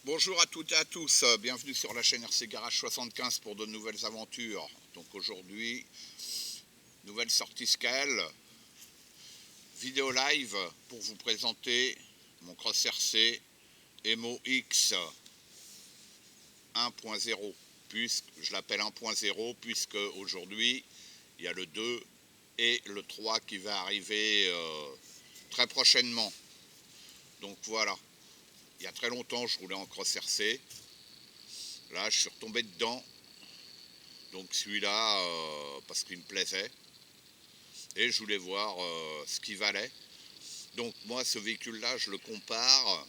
Bonjour à toutes et à tous, bienvenue sur la chaîne RC Garage 75 pour de nouvelles aventures. Donc aujourd'hui, nouvelle sortie scale, vidéo live pour vous présenter mon Cross RC Emo X 1.0, puisque je l'appelle 1.0 puisque aujourd'hui il y a le 2 et le 3 qui va arriver très prochainement. Donc voilà, il y a très longtemps je roulais en Cross RC, là je suis retombé dedans. Donc celui-là, parce qu'il me plaisait, et je voulais voir ce qu'il valait. Donc moi, ce véhicule-là, je le compare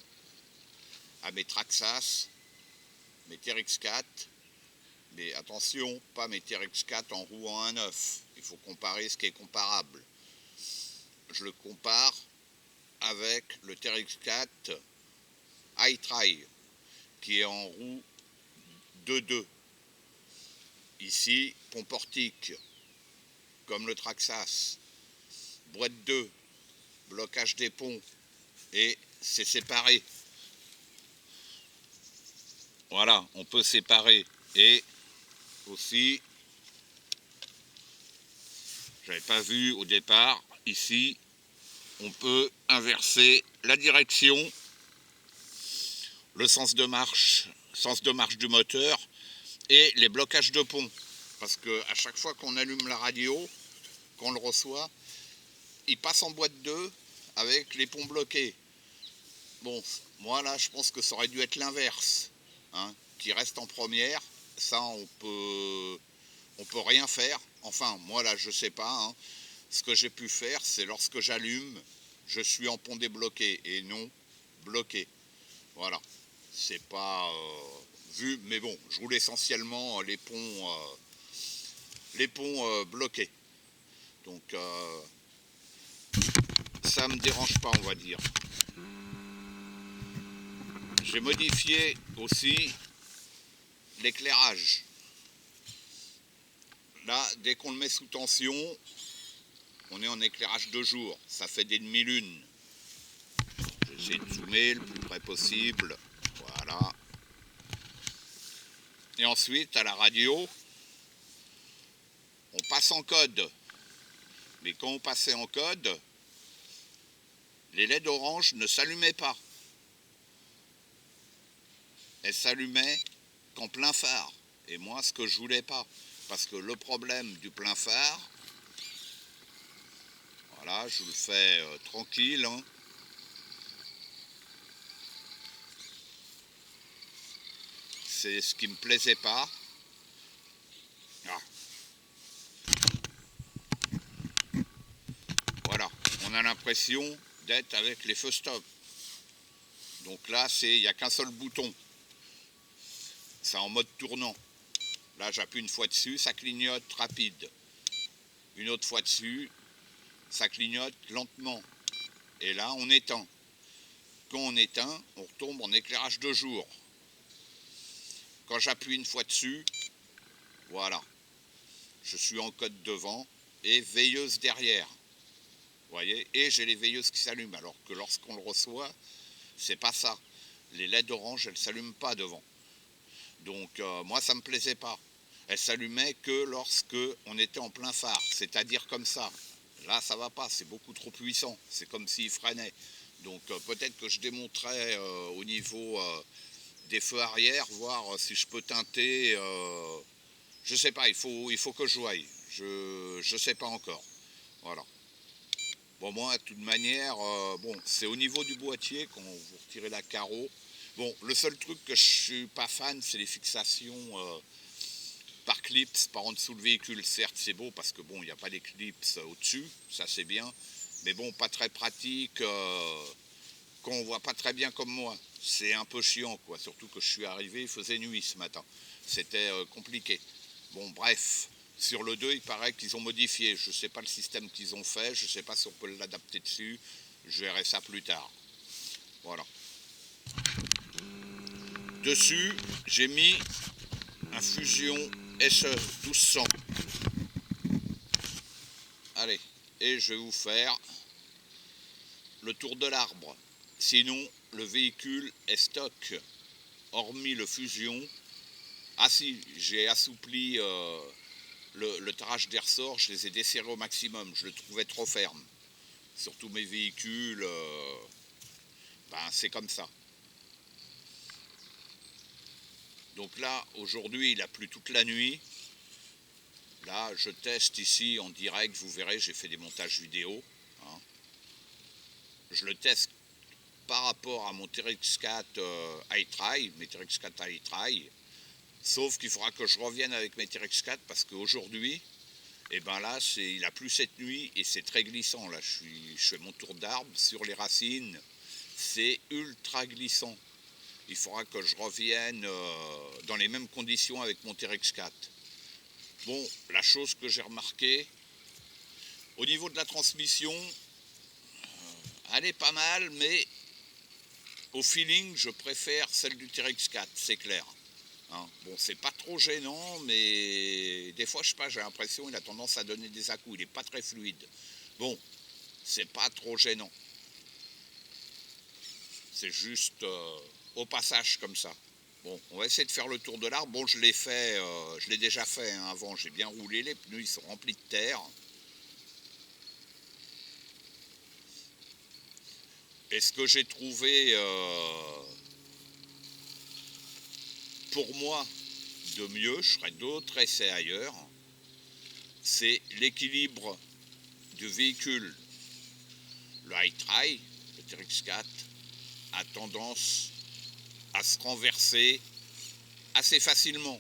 à mes Traxxas, mes TRX4, mais attention, pas mes TRX4 en roue en 1.9. Il faut comparer ce qui est comparable. Je le compare avec le TRX4 iTrail, qui est en roue 2.2. Ici, pont portique, comme le Traxxas, boîte 2, blocage des ponts, et c'est séparé. Voilà, on peut séparer. Et aussi, j'avais pas vu au départ, ici, on peut inverser la direction, le sens de marche du moteur et les blocages de pont. Parce que à chaque fois qu'on allume la radio, qu'on le reçoit, il passe en boîte 2 avec les ponts bloqués. Bon, moi là, je pense que ça aurait dû être l'inverse, hein, qui reste en première. Ça, on peut rien faire. Enfin, moi là, je sais pas. Hein. Ce que j'ai pu faire, c'est lorsque j'allume, je suis en pont débloqué et non bloqué. Voilà. C'est pas vu, mais bon, je roule essentiellement les ponts bloqués. Donc ça me dérange pas, on va dire. J'ai modifié aussi l'éclairage. Là, dès qu'on le met sous tension, on est en éclairage de jour. Ça fait des demi-lunes. J'essaie de zoomer le plus près possible. Voilà. Et ensuite, à la radio, on passe en code. Mais quand on passait en code, les LED orange ne s'allumaient pas. Elles s'allumaient qu'en plein phare. Et moi, ce que je voulais pas. Parce que le problème du plein phare, voilà, je vous le fais tranquille, hein. C'est ce qui me plaisait pas. Ah. Voilà, on a l'impression d'être avec les feux stop. Donc là, il n'y a qu'un seul bouton. C'est en mode tournant. Là, j'appuie une fois dessus, ça clignote rapide. Une autre fois dessus, ça clignote lentement. Et là, on éteint. Quand on éteint, on retombe en éclairage de jour. Quand j'appuie une fois dessus, voilà. Je suis en code devant et veilleuse derrière. Vous voyez, et j'ai les veilleuses qui s'allument. Alors que lorsqu'on le reçoit, c'est pas ça. Les LED orange, elles ne s'allument pas devant. Donc moi, ça ne me plaisait pas. Elles s'allumaient que lorsque on était en plein phare, c'est-à-dire comme ça. Là, ça va pas, c'est beaucoup trop puissant. C'est comme s'il freinait. Donc peut-être que je démonterai au niveau des feux arrière, voir si je peux teinter. Je sais pas, il faut que je voie. Je sais pas encore. Voilà. Bon, moi, de toute manière, bon, c'est au niveau du boîtier quand vous retirez la carreau. Bon, le seul truc que je suis pas fan, c'est les fixations par clips, par en dessous le véhicule. Certes, c'est beau parce que bon, il n'y a pas d'éclips au-dessus, ça c'est bien. Mais bon, pas très pratique quand on voit pas très bien comme moi. C'est un peu chiant, quoi. Surtout que je suis arrivé, il faisait nuit ce matin. C'était compliqué. Bon, bref. Sur le 2, il paraît qu'ils ont modifié. Je ne sais pas le système qu'ils ont fait. Je ne sais pas si on peut l'adapter dessus. Je verrai ça plus tard. Voilà. Dessus, j'ai mis un Fusion SE 1200. Allez, et je vais vous faire le tour de l'arbre. Sinon, le véhicule est stock. hormis le Fusion. Ah si, j'ai assoupli le tirage des ressorts, je les ai desserrés au maximum, je le trouvais trop ferme. Sur tous mes véhicules, ben c'est comme ça. Donc là, aujourd'hui, il a plu toute la nuit. Là, je teste ici en direct, vous verrez, j'ai fait des montages vidéo. Hein. Je le teste par rapport à mon TRX4 iTry, mes TRX4 iTry. Sauf qu'il faudra que je revienne avec mes TRX4 parce qu'aujourd'hui, et ben là, il a plu cette nuit et c'est très glissant. Là, je fais mon tour d'arbre sur les racines, c'est ultra glissant. Il faudra que je revienne dans les mêmes conditions avec mon TRX4. Bon, la chose que j'ai remarqué, au niveau de la transmission, elle est pas mal, mais au feeling, je préfère celle du TRX4, c'est clair. Hein. Bon, c'est pas trop gênant, mais des fois, je sais pas, j'ai l'impression qu'il a tendance à donner des à-coups. Il n'est pas très fluide. Bon, c'est pas trop gênant. C'est juste au passage comme ça. Bon, on va essayer de faire le tour de l'arbre. Bon, je l'ai fait, je l'ai déjà fait hein, avant. J'ai bien roulé, les pneus ils sont remplis de terre. Et ce que j'ai trouvé pour moi de mieux, je ferai d'autres essais ailleurs, c'est l'équilibre du véhicule. Le iTry, le TRX4, a tendance à se renverser assez facilement.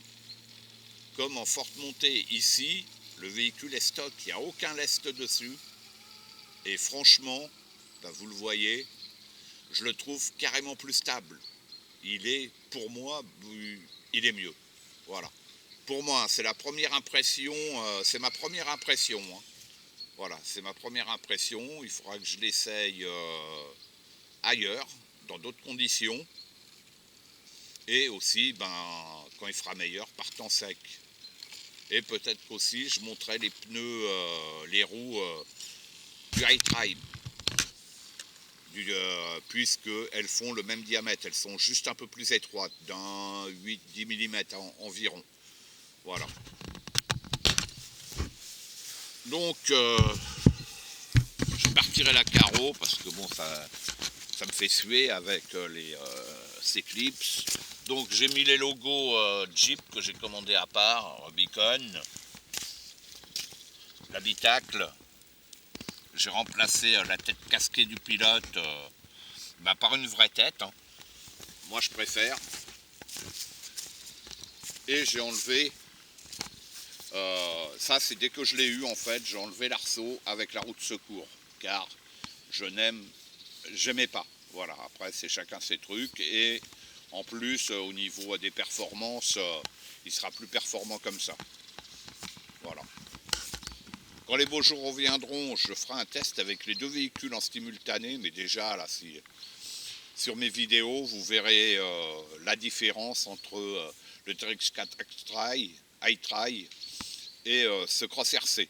Comme en forte montée ici, le véhicule est stock, il n'y a aucun lest dessus. Et franchement, ben vous le voyez, je le trouve carrément plus stable. Il est, pour moi, il est mieux. Voilà. Pour moi, c'est la première impression, c'est ma première impression. Hein. Voilà, c'est ma première impression. Il faudra que je l'essaye ailleurs, dans d'autres conditions. Et aussi, ben, quand il fera meilleur, par temps sec. Et peut-être qu'aussi, je monterai les pneus, les roues du iTry. Puisqu'elles font le même diamètre. Elles sont juste un peu plus étroites, d'un 8-10 mm environ. Voilà. Donc, je partirai la carreau parce que bon, ça me fait suer avec ces clips. Donc, j'ai mis les logos Jeep que j'ai commandé à part, Beacon, l'habitacle. J'ai remplacé la tête casquée du pilote par une vraie tête. Hein. Moi, je préfère. Et j'ai enlevé, ça c'est dès que je l'ai eu en fait, j'ai enlevé l'arceau avec la roue de secours. Car j'aimais pas. Voilà, après c'est chacun ses trucs. Et en plus, au niveau des performances, il sera plus performant comme ça. Voilà. Quand les beaux jours reviendront, je ferai un test avec les deux véhicules en simultané, mais déjà là, sur mes vidéos, vous verrez la différence entre le TRX4 iTry et ce Cross RC.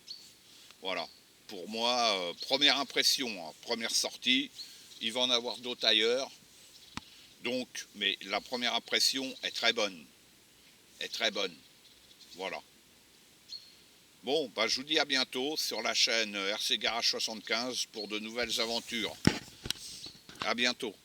Voilà. Pour moi, première impression, hein, première sortie, il va en avoir d'autres ailleurs. Donc, mais la première impression est très bonne. Est très bonne. Voilà. Bon, bah, je vous dis à bientôt sur la chaîne RC Garage 75 pour de nouvelles aventures. À bientôt.